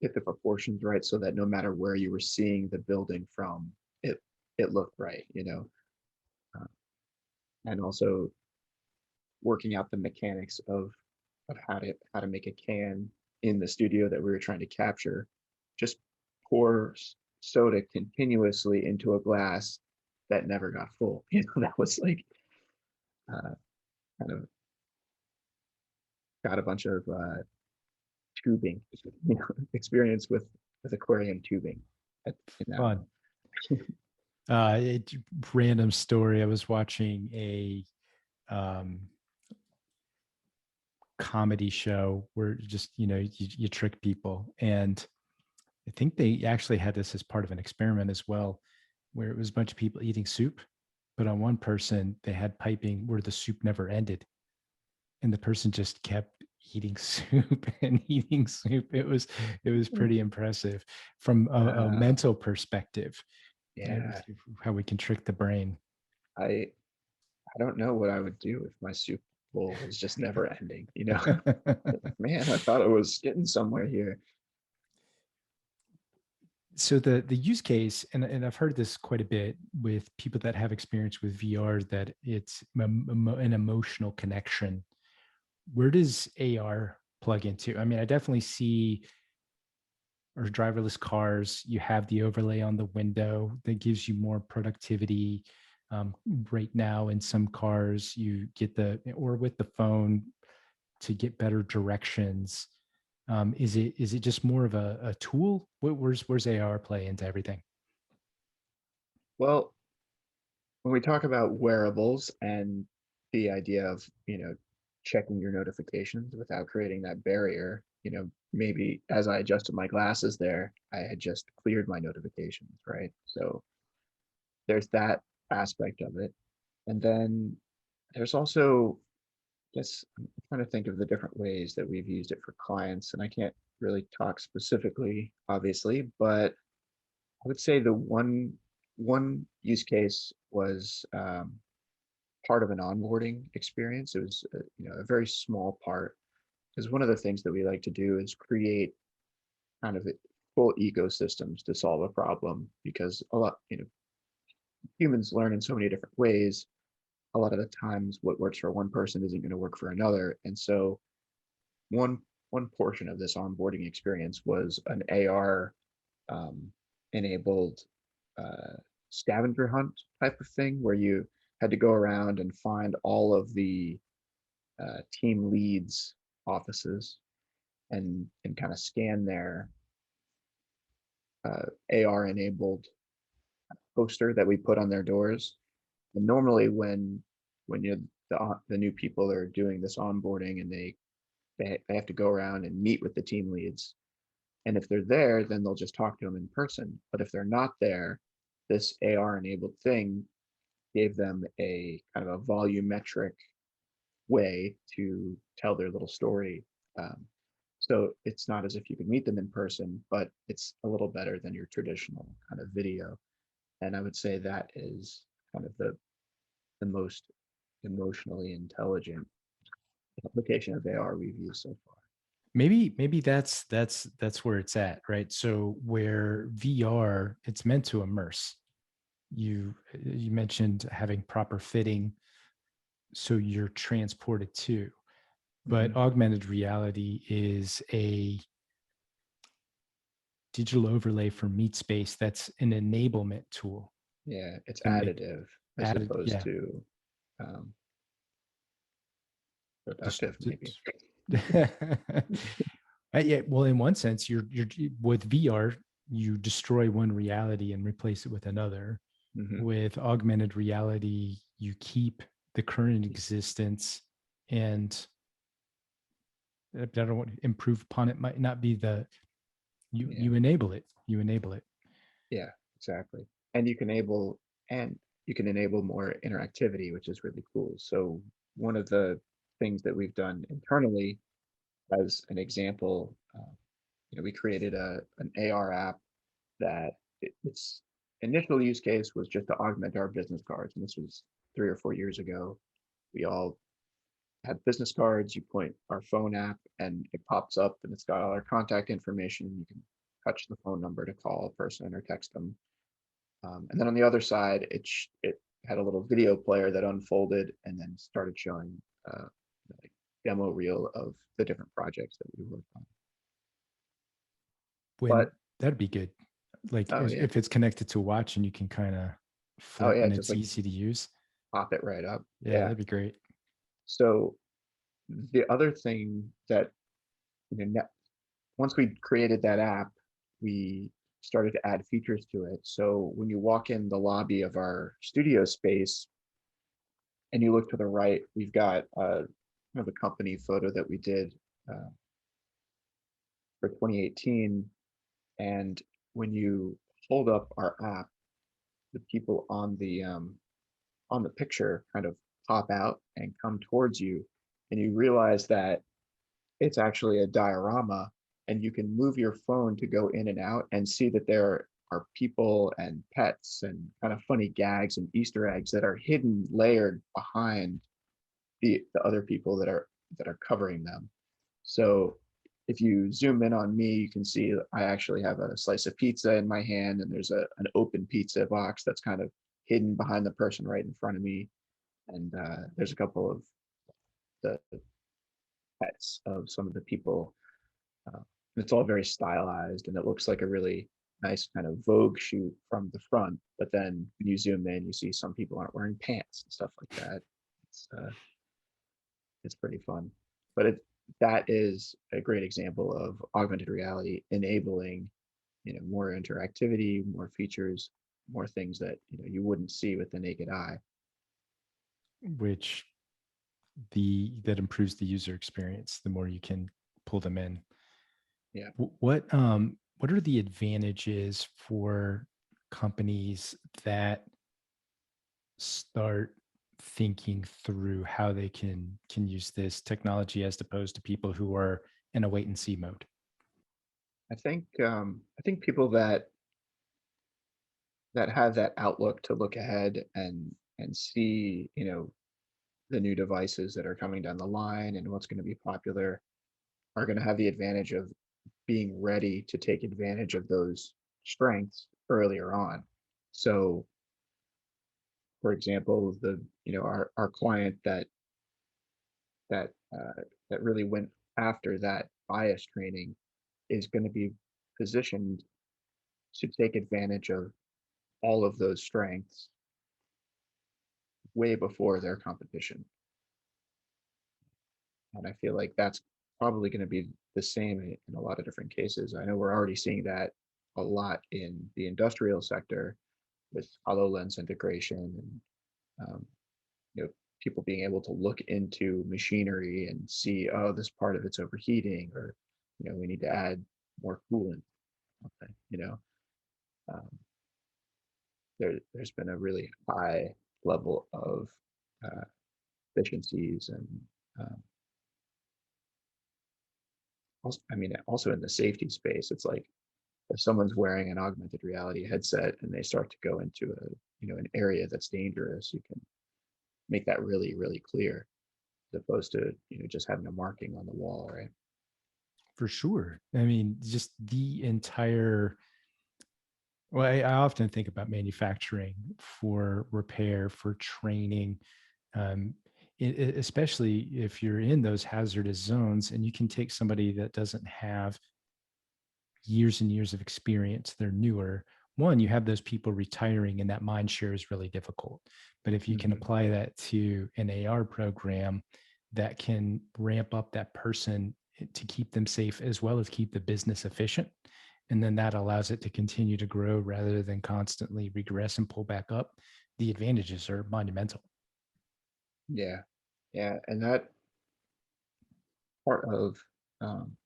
Speaker 2: get the proportions right so that no matter where you were seeing the building from, it looked right. Uh, and also working out the mechanics of how to make a can in the studio that we were trying to capture. Just pour soda continuously into a glass that never got full. That was like uh, kind of got a bunch of tubing, experience with aquarium tubing in that one.
Speaker 1: Fun. It, random story. I was watching a um, comedy show where just you trick people, and I think they actually had this as part of an experiment as well, where it was a bunch of people eating soup, but on one person they had piping where the soup never ended, and the person just kept eating soup and eating soup. It was pretty impressive from a
Speaker 2: Uh,
Speaker 1: mental perspective, right?
Speaker 2: yeah,
Speaker 1: How we can trick the brain.
Speaker 2: I I don't know what I would do if my soup bowl was just never ending. Man, I thought I was getting somewhere here.
Speaker 1: So the use case, and I've heard this quite a bit with people that have experience with VR, that it's an emotional connection. Where does AR plug into? I mean, I definitely see, or driverless cars, you have the overlay on the window that gives you more productivity. Right now, in some cars, you get or with the phone to get better directions. Is it just more of a tool? Where's AR play into everything?
Speaker 2: Well, when we talk about wearables and the idea of, checking your notifications without creating that barrier, maybe as I adjusted my glasses there, I had just cleared my notifications, right? So there's that aspect of it. And then there's also, yes, I'm trying to think of the different ways that we've used it for clients, and I can't really talk specifically, obviously, but I would say the one use case was part of an onboarding experience. It was a very small part, because one of the things that we like to do is create kind of full ecosystems to solve a problem, because a lot humans learn in so many different ways. A lot of the times what works for one person isn't going to work for another, and so one one portion of this onboarding experience was an AR um, enabled uh, scavenger hunt type of thing, where you had to go around and find all of the team leads offices, and kind of scan their AR enabled poster that we put on their doors. And normally when the new people are doing this onboarding, and they have to go around and meet with the team leads. And if they're there, then they'll just talk to them in person. But if they're not there, this AR enabled thing gave them a kind of a volumetric way to tell their little story. Um, so it's not as if you can meet them in person, but it's a little better than your traditional kind of video. And I would say that is kind of the most emotionally intelligent application of AR we've used so far.
Speaker 1: Maybe that's where it's at, right? So where VR, it's meant to immerse. You mentioned having proper fitting, so you're transported to. But
Speaker 2: Mm-hmm.
Speaker 1: augmented reality is a digital overlay for meat space that's an enablement tool
Speaker 2: Yeah, it's
Speaker 1: to make
Speaker 2: additive as
Speaker 1: added,
Speaker 2: opposed
Speaker 1: yeah,
Speaker 2: to um,
Speaker 1: just,
Speaker 2: productive, maybe.
Speaker 1: just yeah. Well, in one sense, you're with VR, you destroy one reality and replace it with another.
Speaker 2: Mm-hmm.
Speaker 1: With augmented reality, you keep the current existence, and I don't want to improve upon it. Might not be the you
Speaker 2: Yeah,
Speaker 1: you enable it. You enable it.
Speaker 2: yeah, exactly. And you can enable more interactivity, which is really cool. So one of the things that we've done internally, as an example, we created an AR app that its initial use case was just to augment our business cards, and this was 3 or 4 years ago. We all had business cards. You point our phone app, and it pops up, and it's got all our contact information. You can touch the phone number to call a person or text them. And then on the other side, it had a little video player that unfolded and then started showing like demo reel of the different projects that we worked on.
Speaker 1: When
Speaker 2: But
Speaker 1: that'd be good. Like
Speaker 2: Oh yeah.
Speaker 1: if it's connected to a watch and you can kind of
Speaker 2: Oh
Speaker 1: flip
Speaker 2: yeah.
Speaker 1: and
Speaker 2: Just
Speaker 1: it's
Speaker 2: like
Speaker 1: easy to use.
Speaker 2: pop it right up.
Speaker 1: Yeah,
Speaker 2: Yeah.
Speaker 1: that'd be great.
Speaker 2: So the other thing that, you know, once we created that app, we started to add features to it. So when you walk in the lobby of our studio space and you look to the right, we've got kind of a company photo that we did uh, for 2018. And when you hold up our app, the people on the picture kind of pop out and come towards you, and you realize that it's actually a diorama, and you can move your phone to go in and out and see that there are people and pets and kind of funny gags and Easter eggs that are hidden, layered behind the other people that are covering them. So if you zoom in on me, you can see I actually have a slice of pizza in my hand, and there's an open pizza box that's kind of hidden behind the person right in front of me. And there's a couple of the pets of some of the people. Uh, it's all very stylized, and it looks like a really nice kind of Vogue shoot from the front. But then when you zoom in, you see some people aren't wearing pants and stuff like that. It's pretty fun. But that is a great example of augmented reality enabling, more interactivity, more features, more things that you wouldn't see with the naked eye.
Speaker 1: Which that improves the user experience the more you can pull them in.
Speaker 2: Yeah.
Speaker 1: What are the advantages for companies that start thinking through how they can use this technology as opposed to people who are in a wait and see mode?
Speaker 2: I think people that have that outlook to look ahead and see, the new devices that are coming down the line and what's going to be popular are going to have the advantage of being ready to take advantage of those strengths earlier on. So, for example, our client that that really went after that bias training is going to be positioned to take advantage of all of those strengths way before their competition. And I feel like that's probably going to be the same in a lot of different cases. I know we're already seeing that a lot in the industrial sector with HoloLens integration and people being able to look into machinery and see, oh, this part of it's overheating, or we need to add more coolant. Okay, um, there's been a really high level of uh, efficiencies and um, also, I mean, also in the safety space, it's like if someone's wearing an augmented reality headset and they start to go into an area that's dangerous, you can make that really, really clear as opposed to, just having a marking on the wall, right?
Speaker 1: For sure. I mean, just the entire, well, I often think about manufacturing for repair, for training, um, especially if you're in those hazardous zones and you can take somebody that doesn't have years and years of experience, they're newer. One, you have those people retiring, and that mind share is really difficult. But if you can
Speaker 2: Hmm.
Speaker 1: apply that to an AR program that can ramp up that person to keep them safe as well as keep the business efficient, and then that allows it to continue to grow rather than constantly regress and pull back up, the advantages are monumental.
Speaker 2: Yeah, yeah, and that part of um,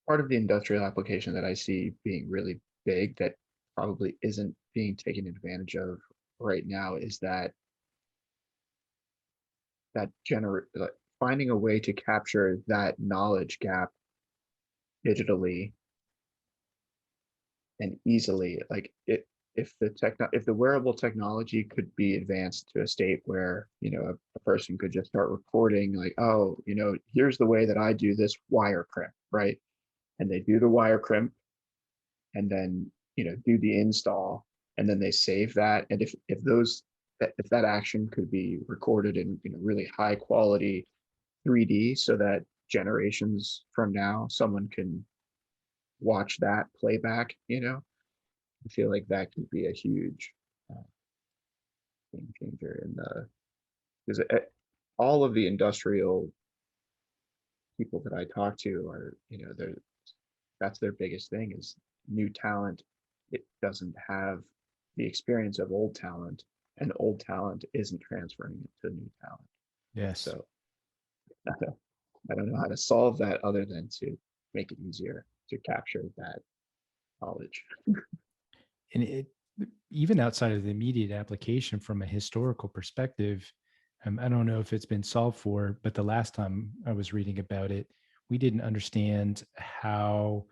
Speaker 2: part of the industrial application that I see being really big that probably isn't being taken advantage of right now is that generate like finding a way to capture that knowledge gap digitally and easily. Like it, if the wearable technology could be advanced to a state where a person could just start recording, like, oh, here's the way that I do this wire crimp, right? And they do the wire crimp and then do the install, and then they save that. And if that action could be recorded in really high quality 3D, so that generations from now someone can watch that playback, I feel like that could be a huge uh, game changer in the because all of the industrial people that I talk to are, they're that's their biggest thing is new talent. It doesn't have the experience of old talent, and old talent isn't transferring it to new talent.
Speaker 1: Yes.
Speaker 2: So I don't know how to solve that other than to make it easier to capture that knowledge.
Speaker 1: And even outside of the immediate application from a historical perspective, I don't know if it's been solved for, but the last time I was reading about it, we didn't understand how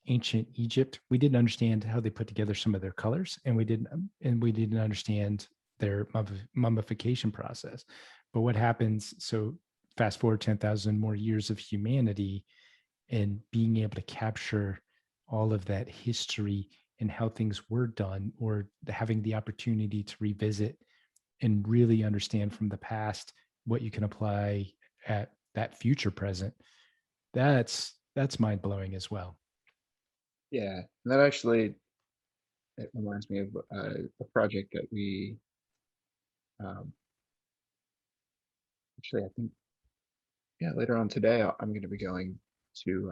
Speaker 1: ancient Egypt, we didn't understand how they put together some of their colors, and we didn't understand their mummification process. But what happens? So fast forward 10,000 more years of humanity, and being able to capture all of that history and how things were done, or having the opportunity to revisit and really understand from the past what you can apply at that future present, that's mind blowing as well.
Speaker 2: Yeah, and that actually it reminds me of a project that we um, actually I think yeah later on today I'm going to be going to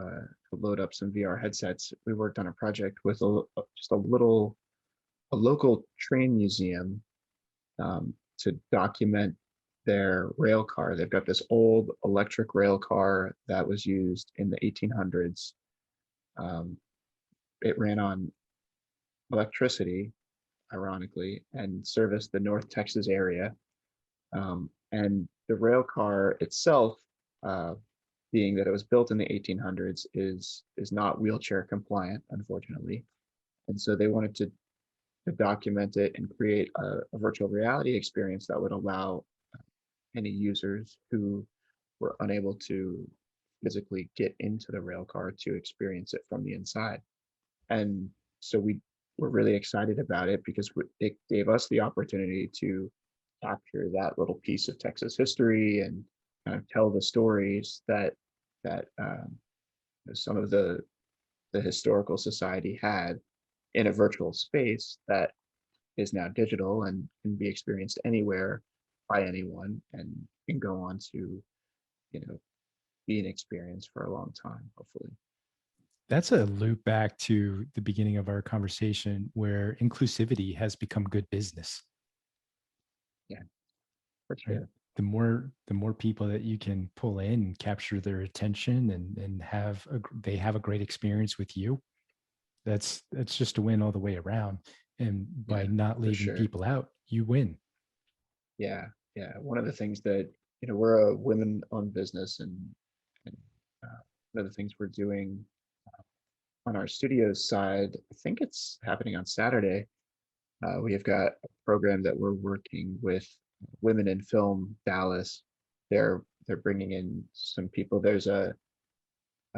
Speaker 2: load up some VR headsets. We worked on a project with just a local train museum to document their rail car. They've got this old electric rail car that was used in the 1800s. Um, it ran on electricity, ironically, and serviced the North Texas area. And the rail car itself, uh, being that it was built in the 1800s, is not wheelchair compliant, unfortunately. And so they wanted to document it and create a virtual reality experience that would allow any users who were unable to physically get into the rail car to experience it from the inside. And so we were really excited about it because it gave us the opportunity to capture that little piece of Texas history and kind of tell the stories that some of the historical society had in a virtual space that is now digital and can be experienced anywhere by anyone and can go on to you know be an experience for a long time, hopefully.
Speaker 1: That's a loop back to the beginning of our conversation where inclusivity has become good business,
Speaker 2: Yeah, for
Speaker 1: right?
Speaker 2: sure.
Speaker 1: The more people that you can pull in and capture their attention, and they have a great experience with you, that's just a win all the way around. And by
Speaker 2: Yeah,
Speaker 1: not
Speaker 2: for
Speaker 1: leaving
Speaker 2: sure.
Speaker 1: people out, you win.
Speaker 2: Yeah, yeah. One of the things that we're a women-owned business, and one of the things we're doing on our studio side, I think it's happening on Saturday. We have got a program that we're working with Women in Film Dallas. They're bringing in some people. There's a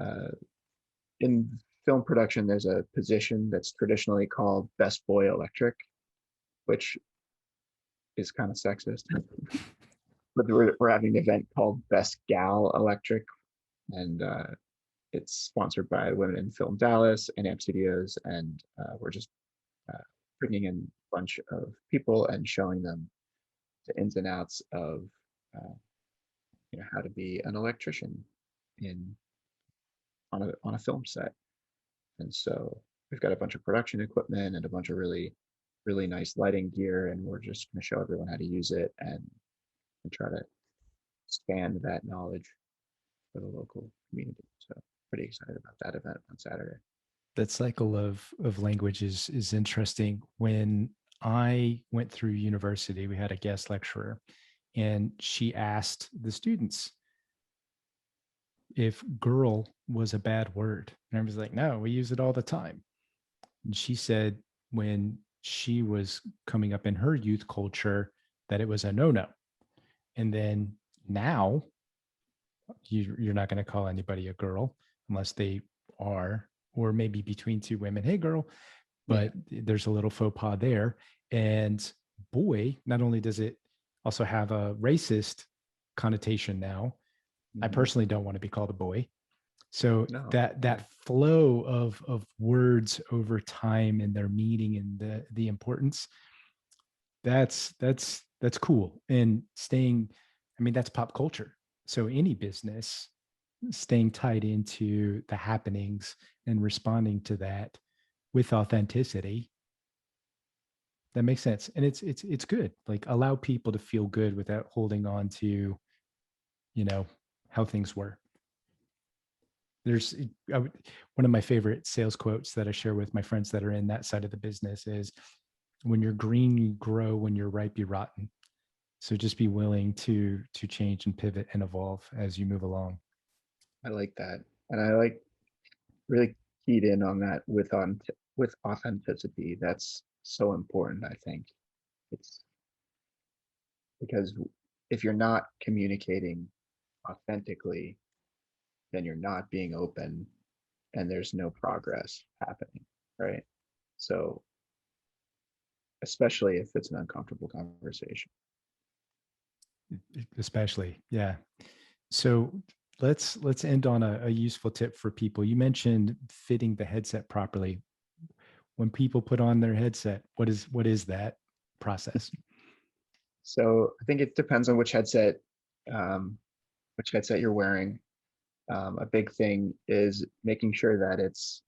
Speaker 2: uh, in film production, there's a position that's traditionally called best boy electric, which is kind of sexist. But we're having an event called Best Gal Electric, and it's sponsored by Women in Film Dallas and Amp Studios, and we're just uh, bringing in a bunch of people and showing them the ins and outs of uh, how to be an electrician in on a film set. And so we've got a bunch of production equipment and a bunch of really nice lighting gear, and we're just going to show everyone how to use it and try to expand that knowledge for the local community. So pretty excited about that event on Saturday.
Speaker 1: That cycle of language is interesting. When I went through university, we had a guest lecturer, and she asked the students if girl was a bad word. And I was like, no, we use it all the time. And she said when she was coming up in her youth culture that it was a no-no. And then now you're not going to call anybody a girl unless they are, or maybe between two women, hey girl,
Speaker 2: Yeah.
Speaker 1: but there's a little faux pas there. And boy, not only does it also have a racist connotation now, I
Speaker 2: Mm-hmm.
Speaker 1: personally don't want to be called a boy. So
Speaker 2: No,
Speaker 1: that
Speaker 2: yeah,
Speaker 1: flow of words over time and their meaning and the importance, that's cool. And staying, I mean, that's pop culture. So any business staying tied into the happenings and responding to that with authenticity, that makes sense. And it's good. Like allow people to feel good without holding on to, you know, how things were. There's one of my favorite sales quotes that I share with my friends that are in that side of the business is, when you're green you grow, when you're ripe you rotten. So just be willing to change and pivot and evolve as you move along.
Speaker 2: I like that. And I like really keyed in on that with authenticity. That's so important, I think. It's because if you're not communicating authentically, then you're not being open and there's no progress happening, right? So, especially if it's an uncomfortable conversation.
Speaker 1: Especially, yeah. So let's end on a useful tip for people. You mentioned fitting the headset properly. When people put on their headset, what is that process?
Speaker 2: So I think it depends on um, which headset you're wearing. A big thing is making sure that it's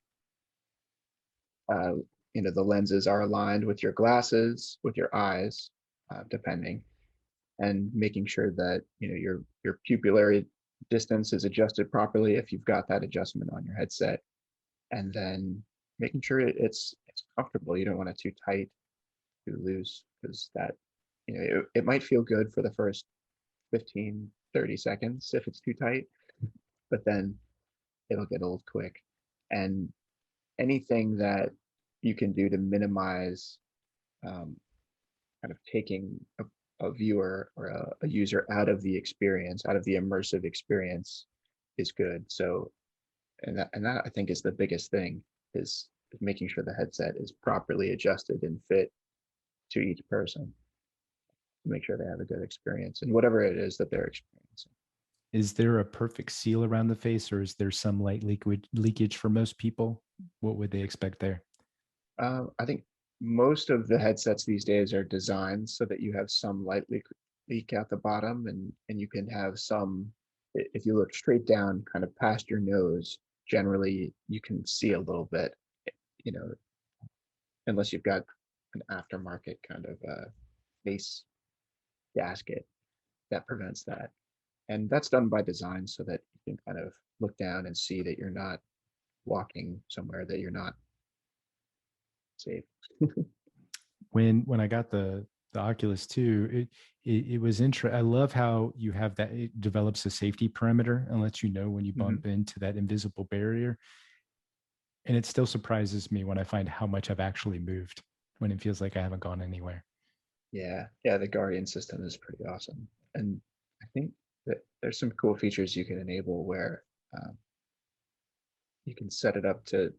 Speaker 2: uh, the lenses are aligned with your glasses, with your eyes, depending, and making sure that your pupillary distance is adjusted properly if you've got that adjustment on your headset, and then making sure it's comfortable. You don't want it too tight, too loose, because that it might feel good for the first 15, 30 seconds if it's too tight, but then it'll get old quick. And anything that you can do to minimize um, kind of taking a viewer or a user out of the experience, out of the immersive experience, is good. So, and that I think is the biggest thing is making sure the headset is properly adjusted and fit to each person to make sure they have a good experience and whatever it is that they're experiencing.
Speaker 1: Is there a perfect seal around the face, or is there some light liquid leakage for most people? What would they expect there?
Speaker 2: I think most of the headsets these days are designed so that you have some leak at the bottom, and you can have some. If you look straight down, kind of past your nose, generally you can see a little bit. You know, unless you've got an aftermarket kind of face gasket that prevents that, and that's done by design so that you can kind of look down and see that you're not walking somewhere that you're not safe.
Speaker 1: When I got the Oculus 2, it was interesting. I love how you have that, it develops a safety perimeter and lets you know when you
Speaker 2: Mhm.
Speaker 1: bump into that invisible barrier. And it still surprises me when I find how much I've actually moved when it feels like I haven't gone anywhere.
Speaker 2: Yeah, yeah, the Guardian system is pretty awesome. And I think that there's some cool features you can enable where um, you can set it up to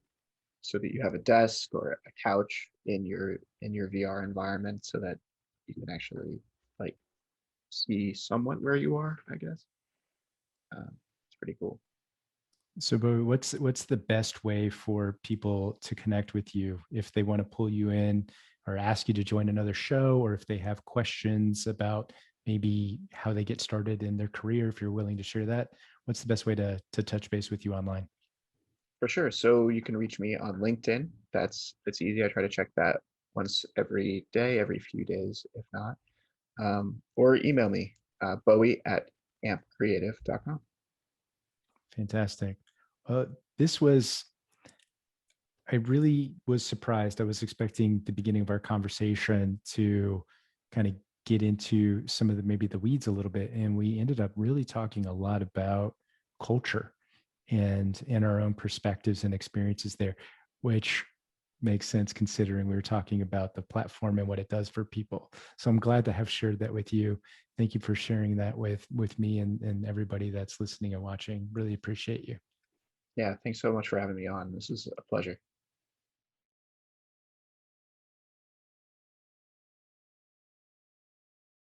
Speaker 2: so that you have a desk or a couch in your VR environment so that you can actually like see somewhat where you are, I guess. It's pretty cool.
Speaker 1: So, Bo, what's the best way for people to connect with you if they want to pull you in or ask you to join another show, or if they have questions about maybe how they get started in their career, if you're willing to share that? What's the best way to touch base with you online?
Speaker 2: For sure. So you can reach me on LinkedIn. It's easy. I try to check that once every day, every few days, if not. Or email me, Bowie at ampcreative.com.
Speaker 1: Fantastic. Uh, this was, I really was surprised. I was expecting the beginning of our conversation to kind of get into some of the maybe the weeds a little bit. And we ended up really talking a lot about culture and our own perspectives and experiences there, which makes sense considering we were talking about the platform and what it does for people. So I'm glad to have shared that with you. Thank you for sharing that with me and everybody that's listening and watching. Really appreciate you.
Speaker 2: Yeah, thanks so much for having me on. This is a pleasure.